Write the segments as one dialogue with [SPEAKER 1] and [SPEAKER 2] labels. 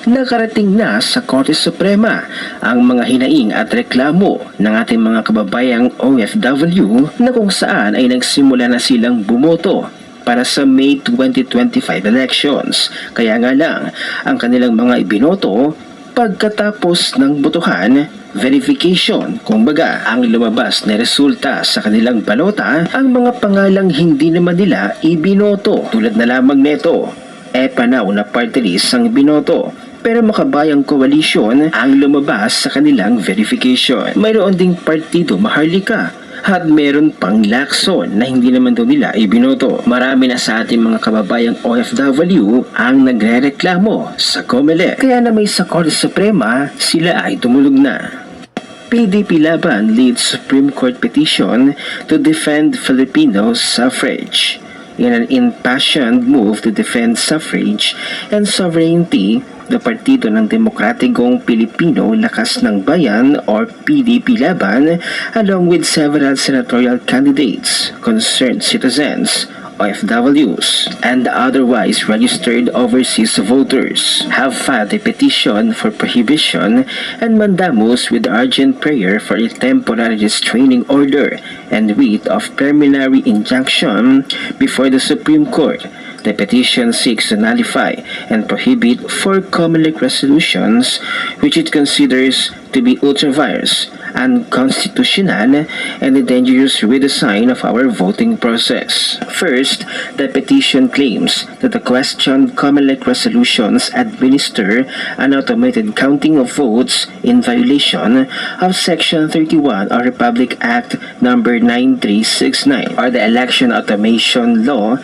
[SPEAKER 1] nakarating na sa Korte Suprema ang mga hinaing at reklamo ng ating mga kababayang OFW na kung saan ay nagsimula na silang bumoto para sa May 2025 elections. Kaya nga lang, ang kanilang mga ibinoto pagkatapos ng botohan, verification, kumbaga ang lumabas na resulta sa kanilang balota, ang mga pangalang hindi naman nila ibinoto. Tulad na lamang neto, Epanaw na party list ang binoto, pero Makabayang Coalition ang lumabas sa kanilang verification. Mayroon ding Partido Maharlika at meron pang Lacson na hindi naman daw nila ibinoto. Marami na sa ating mga kababayang OFW ang nagrereklamo sa COMELEC. Kaya na may sa Korte Suprema, sila ay tumulog na. PDP Laban leads Supreme Court petition to defend Filipino suffrage. In an impassioned move to defend suffrage and sovereignty, the Partido ng Demokratikong Pilipino Lakas ng Bayan or PDP Laban, along with several senatorial candidates, concerned citizens, OFWs, and otherwise registered overseas voters have filed a petition for prohibition and mandamus with urgent prayer for a temporary restraining order and writ of preliminary injunction before the Supreme Court. The petition seeks to nullify and prohibit four COMELEC resolutions which it considers to be ultra-vires, unconstitutional, and a dangerous redesign of our voting process. First, the petition claims that the questioned COMELEC resolutions administer an automated counting of votes in violation of Section 31 of Republic Act No. 9369, or the Election Automation Law,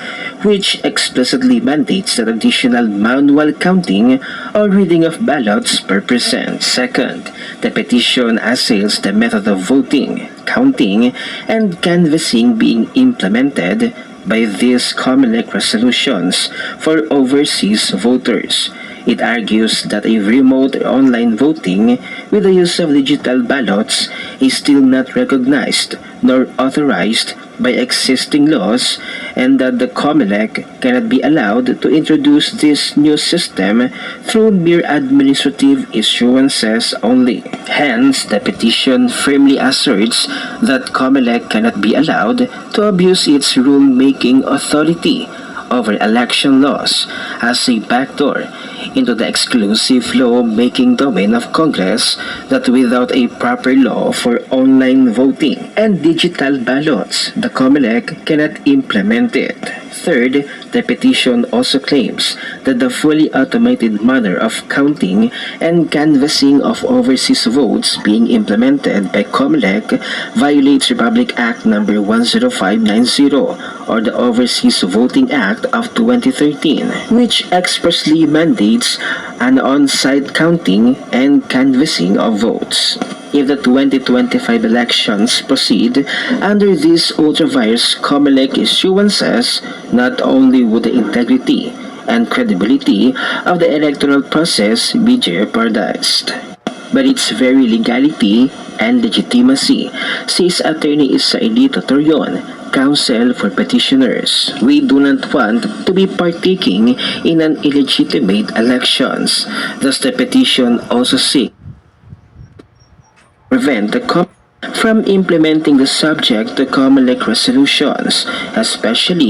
[SPEAKER 1] which explicitly mandates the additional manual counting or reading of ballots per percent. Second, the petition assails the method of voting, counting, and canvassing being implemented by these COMELEC resolutions for overseas voters. It argues that a remote online voting with the use of digital ballots is still not recognized nor authorized by existing laws, and that the COMELEC cannot be allowed to introduce this new system through mere administrative issuances only. Hence, the petition firmly asserts that COMELEC cannot be allowed to abuse its rule-making authority over election laws as a backdoor into the exclusive law-making domain of Congress, that without a proper law for online voting and digital ballots, the COMELEC cannot implement it. Third, the petition also claims that the fully automated manner of counting and canvassing of overseas votes being implemented by COMELEC violates Republic Act No. 10590 or the Overseas Voting Act of 2013, which expressly mandates an on-site counting and canvassing of votes. If the 2025 elections proceed under these ultra-vires COMELEC issuances, not only would the integrity and credibility of the electoral process be jeopardized, but its very legality and legitimacy, says Attorney Isaelito Torion, counsel for petitioners. We do not want to be partaking in an illegitimate elections. Thus, the petition also seeks prevent the from implementing the subject to COMELEC resolutions, especially